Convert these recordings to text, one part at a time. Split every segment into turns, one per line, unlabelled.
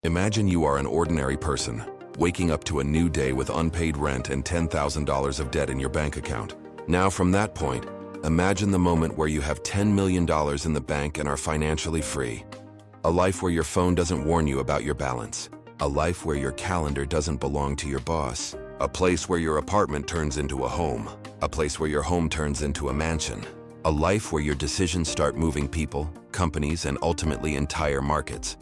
Imagine you are an ordinary person, waking up to a new day with unpaid rent and $10,000 of debt in your bank account. Now from that point, imagine the moment where you have $10 million in the bank and are financially free. A life where your phone doesn't warn you about your balance. A life where your calendar doesn't belong to your boss. A place where your apartment turns into a home. A place where your home turns into a mansion. A life where your decisions start moving people, companies, and ultimately entire markets.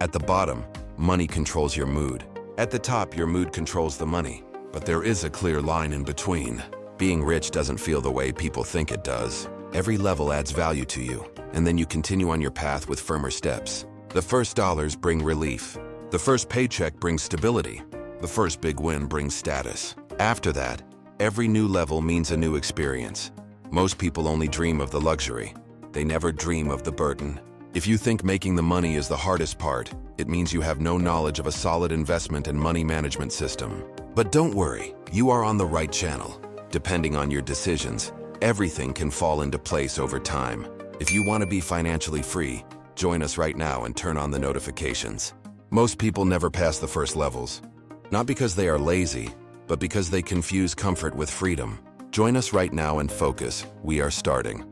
At the bottom, money controls your mood. At the top, your mood controls the money. But there is a clear line in between. Being rich doesn't feel the way people think it does. Every level adds value to you, and then you continue on your path with firmer steps. The first dollars bring relief. The first paycheck brings stability. The first big win brings status. After that, every new level means a new experience. Most people only dream of the luxury. They never dream of the burden. If you think making the money is the hardest part, it means you have no knowledge of a solid investment and money management system. But don't worry, you are on the right channel. Depending on your decisions, everything can fall into place over time. If you want to be financially free, join us right now and turn on the notifications. Most people never pass the first levels. Not because they are lazy, but because they confuse comfort with freedom. Join us right now and focus. We are starting.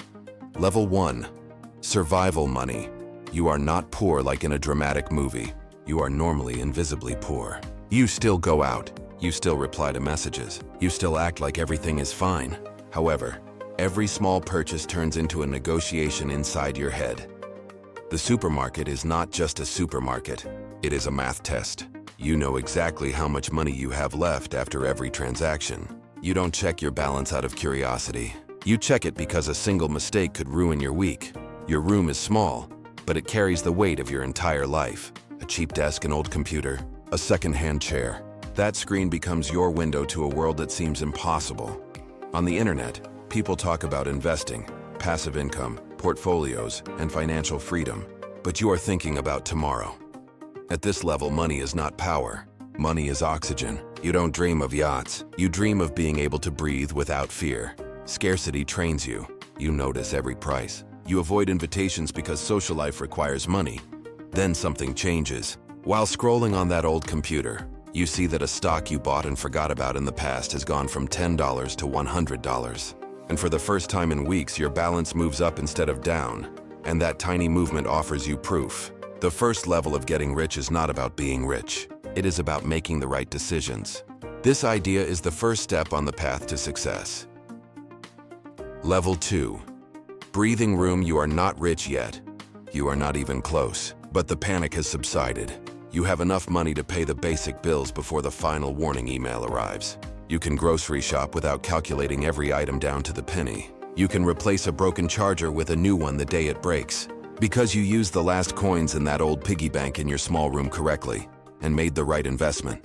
Level 1. Survival money. You are not poor like in a dramatic movie. You are normally invisibly poor. You still go out. You still reply to messages. You still act like everything is fine. However, every small purchase turns into a negotiation inside your head. The supermarket is not just a supermarket. It is a math test. You know exactly how much money you have left after every transaction. You don't check your balance out of curiosity. You check it because a single mistake could ruin your week. Your room is small, but it carries the weight of your entire life. A cheap desk, an old computer, a second-hand chair. That screen becomes your window to a world that seems impossible. On the internet, people talk about investing, passive income, portfolios, and financial freedom. But you are thinking about tomorrow. At this level, money is not power. Money is oxygen. You don't dream of yachts. You dream of being able to breathe without fear. Scarcity trains you. You notice every price. You avoid invitations because social life requires money. Then something changes. While scrolling on that old computer, you see that a stock you bought and forgot about in the past has gone from $10 to $100. And for the first time in weeks, your balance moves up instead of down. And that tiny movement offers you proof. The first level of getting rich is not about being rich. It is about making the right decisions. This idea is the first step on the path to success. Level 2. Breathing room. You are not rich yet. You are not even close. But the panic has subsided. You have enough money to pay the basic bills before the final warning email arrives. You can grocery shop without calculating every item down to the penny. You can replace a broken charger with a new one the day it breaks. Because you used the last coins in that old piggy bank in your small room correctly and made the right investment.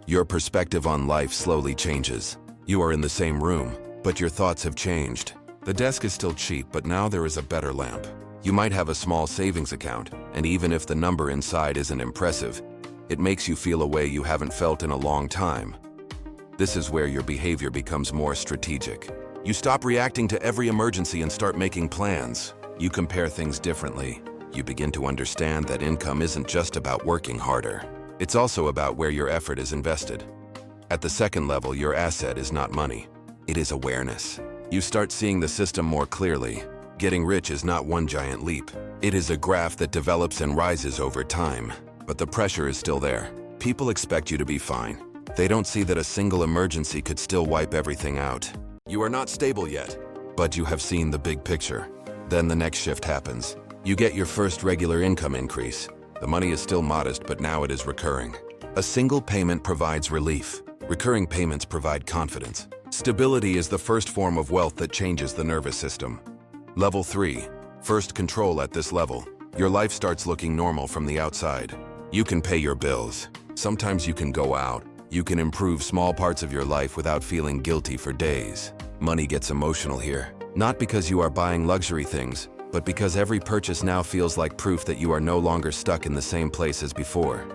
Your perspective on life slowly changes. You are in the same room, but your thoughts have changed. The desk is still cheap, but now there is a better lamp. You might have a small savings account, and even if the number inside isn't impressive, it makes you feel a way you haven't felt in a long time. This is where your behavior becomes more strategic. You stop reacting to every emergency and start making plans. You compare things differently. You begin to understand that income isn't just about working harder. It's also about where your effort is invested. At the second level, your asset is not money. It is awareness. You start seeing the system more clearly. Getting rich is not one giant leap. It is a graph that develops and rises over time. But the pressure is still there. People expect you to be fine. They don't see that a single emergency could still wipe everything out. You are not stable yet, but you have seen the big picture. Then the next shift happens. You get your first regular income increase. The money is still modest, but now it is recurring. A single payment provides relief. Recurring payments provide confidence. Stability is the first form of wealth that changes the nervous system. Level 3. First control. At this level, your life starts looking normal from the outside. You can pay your bills. Sometimes you can go out. You can improve small parts of your life without feeling guilty for days. Money gets emotional here. Not because you are buying luxury things, but because every purchase now feels like proof that you are no longer stuck in the same place as before.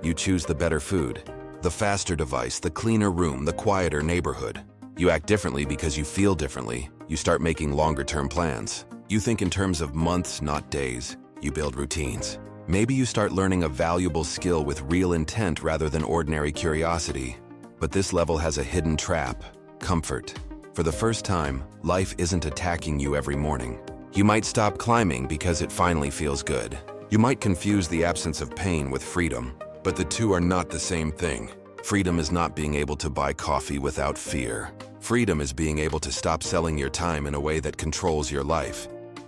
You choose the better food, the faster device, the cleaner room, the quieter neighborhood. You act differently because you feel differently. You start making longer-term plans. You think in terms of months, not days. You build routines. Maybe you start learning a valuable skill with real intent rather than ordinary curiosity. But this level has a hidden trap: comfort. For the first time, life isn't attacking you every morning. You might stop climbing because it finally feels good. You might confuse the absence of pain with freedom, but the two are not the same thing. Freedom is not being able to buy coffee without fear. Freedom is being able to stop selling your time in a way that controls your life.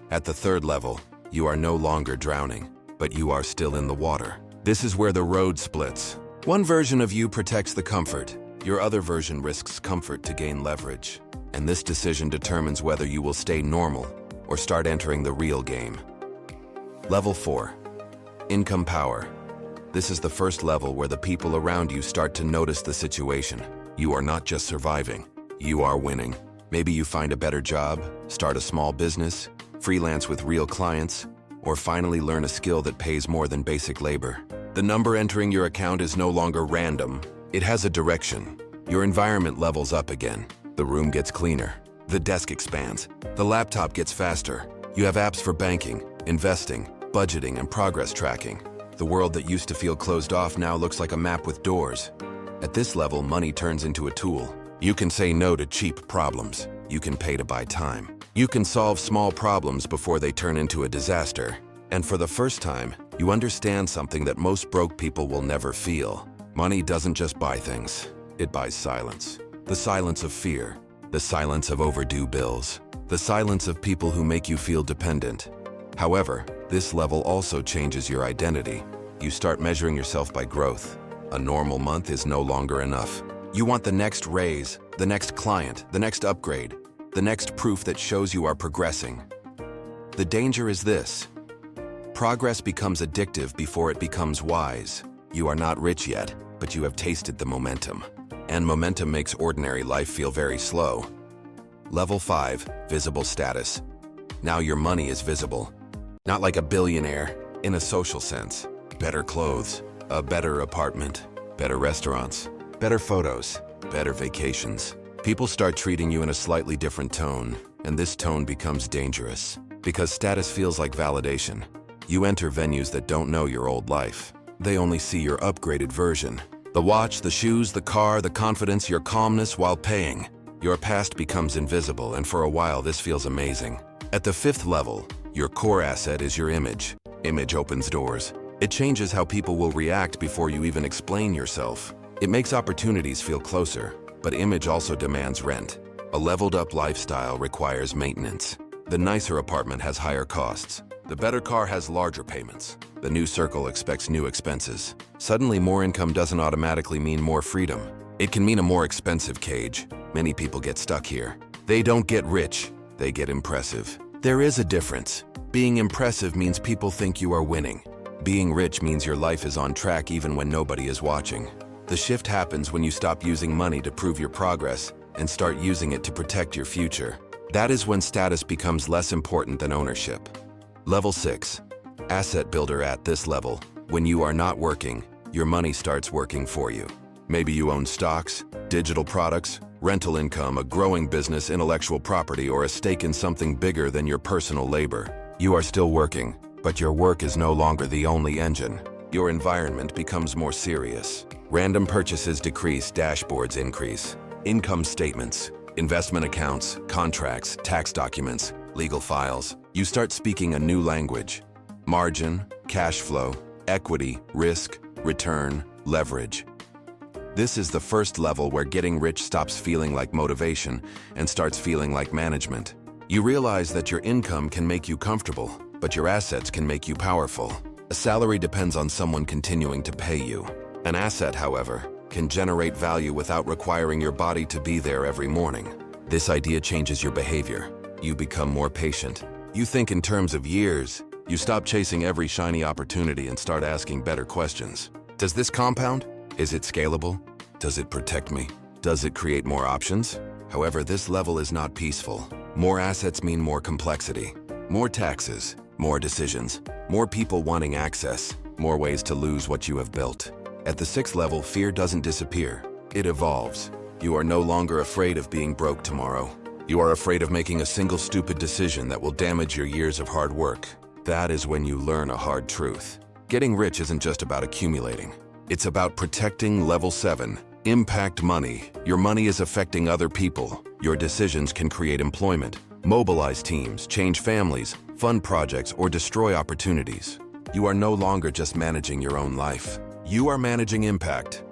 At the third level, you are no longer drowning, but you are still in the water. This is where the road splits. One version of you protects the comfort. Your other version risks comfort to gain leverage. And this decision determines whether you will stay normal or start entering the real game. Level 4. Income power. This is the first level where the people around you start to notice the situation. You are not just surviving, you are winning. Maybe you find a better job, start a small business, freelance with real clients, or finally learn a skill that pays more than basic labor. The number entering your account is no longer random. It has a direction. Your environment levels up again. The room gets cleaner. The desk expands. The laptop gets faster. You have apps for banking, investing, budgeting, and progress tracking. The world that used to feel closed off now looks like a map with doors. At this level, money turns into a tool. You can say no to cheap problems. You can pay to buy time. You can solve small problems before they turn into a disaster. And for the first time, you understand something that most broke people will never feel. Money doesn't just buy things. It buys silence. The silence of fear. The silence of overdue bills. The silence of people who make you feel dependent. However, this level also changes your identity. You start measuring yourself by growth. A normal month is no longer enough. You want the next raise, the next client, the next upgrade, the next proof that shows you are progressing. The danger is this: progress becomes addictive before it becomes wise. You are not rich yet, but you have tasted the momentum. And momentum makes ordinary life feel very slow. Level 5, visible status. Now your money is visible. Not like a billionaire, in a social sense. Better clothes, a better apartment, better restaurants, better photos, better vacations. People start treating you in a slightly different tone, and this tone becomes dangerous. Because status feels like validation. You enter venues that don't know your old life. They only see your upgraded version. The watch, the shoes, the car, the confidence, your calmness while paying. Your past becomes invisible, and for a while this feels amazing. At the 5th level, your core asset is your image. Image opens doors. It changes how people will react before you even explain yourself. It makes opportunities feel closer, but image also demands rent. A leveled up lifestyle requires maintenance. The nicer apartment has higher costs. The better car has larger payments. The new circle expects new expenses. Suddenly, more income doesn't automatically mean more freedom. It can mean a more expensive cage. Many people get stuck here. They don't get rich, they get impressive. There is a difference. Being impressive means people think you are winning. Being rich means your life is on track even when nobody is watching. The shift happens when you stop using money to prove your progress and start using it to protect your future. That is when status becomes less important than ownership. Level 6. Asset builder. At this level, when you are not working, your money starts working for you. Maybe you own stocks, digital products, rental income, a growing business, intellectual property, or a stake in something bigger than your personal labor. You are still working, but your work is no longer the only engine. Your environment becomes more serious. Random purchases decrease, dashboards increase. Income statements, investment accounts, contracts, tax documents, legal files. You start speaking a new language. Margin, cash flow, equity, risk, return, leverage. This is the first level where getting rich stops feeling like motivation and starts feeling like management. You realize that your income can make you comfortable, but your assets can make you powerful. A salary depends on someone continuing to pay you. An asset, however, can generate value without requiring your body to be there every morning. This idea changes your behavior. You become more patient. You think in terms of years. You stop chasing every shiny opportunity and start asking better questions. Does this compound? Is it scalable? Does it protect me? Does it create more options? However, this level is not peaceful. More assets mean more complexity. More taxes, more decisions, more people wanting access, more ways to lose what you have built. At the 6th level, fear doesn't disappear. It evolves. You are no longer afraid of being broke tomorrow. You are afraid of making a single stupid decision that will damage your years of hard work. That is when you learn a hard truth. Getting rich isn't just about accumulating. It's about protecting level 7. Impact money. Your money is affecting other people. Your decisions can create employment, mobilize teams, change families, fund projects, or destroy opportunities. You are no longer just managing your own life. You are managing impact.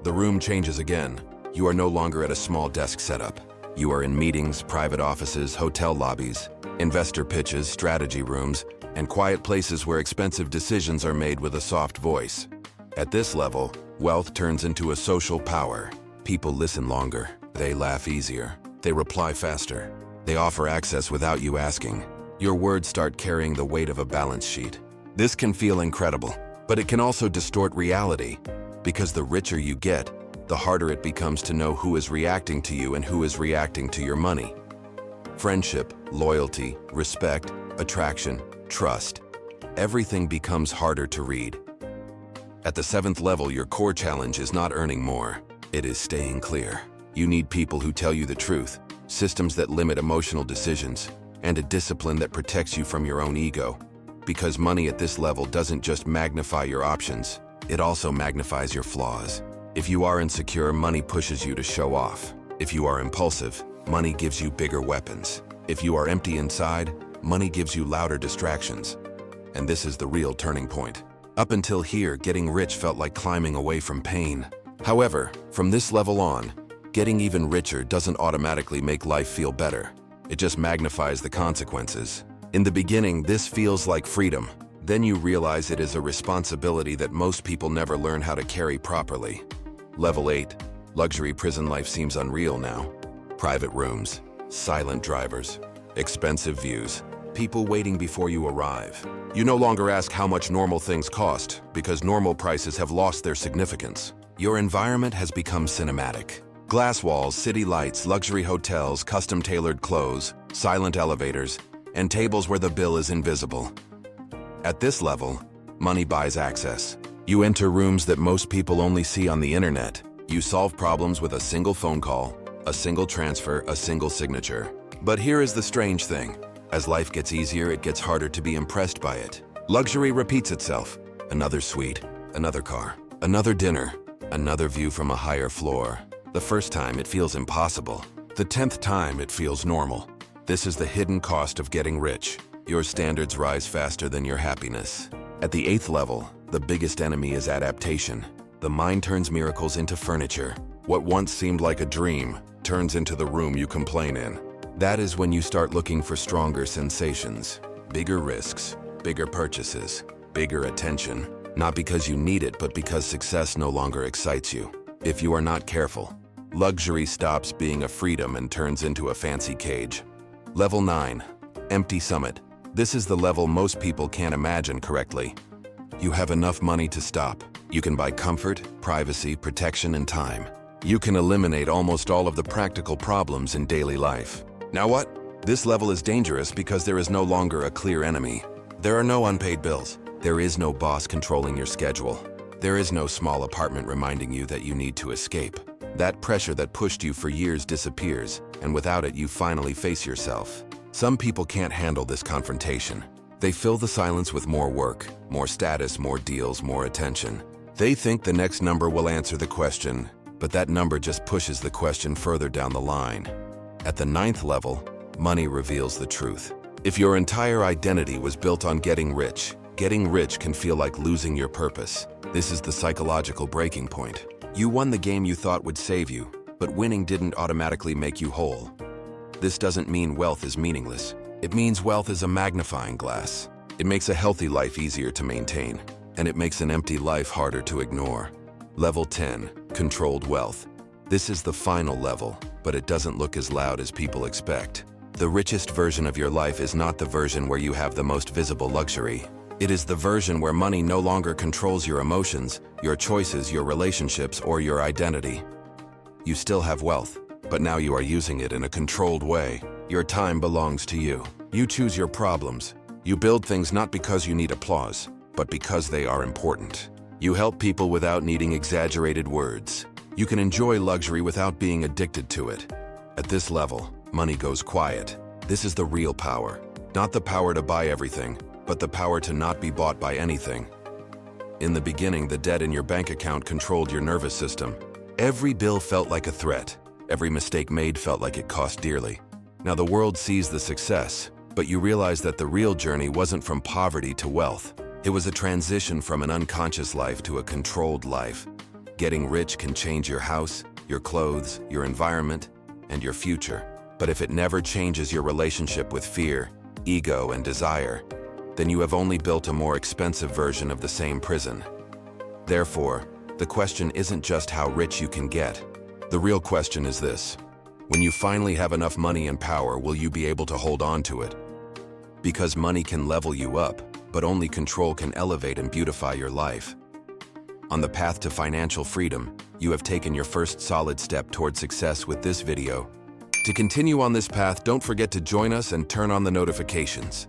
The room changes again. You are no longer at a small desk setup. You are in meetings, private offices, hotel lobbies, investor pitches, strategy rooms, and quiet places where expensive decisions are made with a soft voice. At this level, wealth turns into a social power. People listen longer. They laugh easier. They reply faster. They offer access without you asking. Your words start carrying the weight of a balance sheet. This can feel incredible, but it can also distort reality, because the richer you get, the harder it becomes to know who is reacting to you and who is reacting to your money. Friendship, loyalty, respect, attraction, trust. Everything becomes harder to read. At the 7th level, your core challenge is not earning more. It is staying clear. You need people who tell you the truth, systems that limit emotional decisions, and a discipline that protects you from your own ego. Because money at this level doesn't just magnify your options, it also magnifies your flaws. If you are insecure, money pushes you to show off. If you are impulsive, money gives you bigger weapons. If you are empty inside, money gives you louder distractions. And this is the real turning point. Up until here, getting rich felt like climbing away from pain. However, from this level on, getting even richer doesn't automatically make life feel better. It just magnifies the consequences. In the beginning, this feels like freedom. Then you realize it is a responsibility that most people never learn how to carry properly. Level 8, luxury prison life seems unreal now. Private rooms, silent drivers, expensive views, people waiting before you arrive. You no longer ask how much normal things cost, because normal prices have lost their significance. Your environment has become cinematic. Glass walls, city lights, luxury hotels, custom-tailored clothes, silent elevators, and tables where the bill is invisible. At this level, money buys access. You enter rooms that most people only see on the internet. You solve problems with a single phone call, a single transfer, a single signature. But here is the strange thing. As life gets easier, it gets harder to be impressed by it. Luxury repeats itself. Another suite, another car, another dinner, another view from a higher floor. The first time, it feels impossible. The 10th time, it feels normal. This is the hidden cost of getting rich. Your standards rise faster than your happiness. At the 8th level, the biggest enemy is adaptation. The mind turns miracles into furniture. What once seemed like a dream turns into the room you complain in. That is when you start looking for stronger sensations, bigger risks, bigger purchases, bigger attention. Not because you need it, but because success no longer excites you. If you are not careful, luxury stops being a freedom and turns into a fancy cage. Level 9, empty summit. This is the level most people can't imagine correctly. You have enough money to stop. You can buy comfort, privacy, protection, and time. You can eliminate almost all of the practical problems in daily life. Now what? This level is dangerous because there is no longer a clear enemy. There are no unpaid bills. There is no boss controlling your schedule. There is no small apartment reminding you that you need to escape. That pressure that pushed you for years disappears, and without it, you finally face yourself. Some people can't handle this confrontation. They fill the silence with more work, more status, more deals, more attention. They think the next number will answer the question, but that number just pushes the question further down the line. At the 9th level, money reveals the truth. If your entire identity was built on getting rich can feel like losing your purpose. This is the psychological breaking point. You won the game you thought would save you, but winning didn't automatically make you whole. This doesn't mean wealth is meaningless. It means wealth is a magnifying glass. It makes a healthy life easier to maintain, and it makes an empty life harder to ignore. Level 10, controlled wealth. This is the final level, but it doesn't look as loud as people expect. The richest version of your life is not the version where you have the most visible luxury. It is the version where money no longer controls your emotions, your choices, your relationships, or your identity. You still have wealth, but now you are using it in a controlled way. Your time belongs to you. You choose your problems. You build things not because you need applause, but because they are important. You help people without needing exaggerated words. You can enjoy luxury without being addicted to it. At this level, money goes quiet. This is the real power. Not the power to buy everything, but the power to not be bought by anything. In the beginning, the debt in your bank account controlled your nervous system. Every bill felt like a threat. Every mistake made felt like it cost dearly. Now the world sees the success, but you realize that the real journey wasn't from poverty to wealth. It was a transition from an unconscious life to a controlled life. Getting rich can change your house, your clothes, your environment, and your future. But if it never changes your relationship with fear, ego, and desire, then you have only built a more expensive version of the same prison. Therefore, the question isn't just how rich you can get. The real question is this: when you finally have enough money and power, will you be able to hold on to it? Because money can level you up, but only control can elevate and beautify your life. On the path to financial freedom, you have taken your first solid step toward success with this video. To continue on this path, don't forget to join us and turn on the notifications.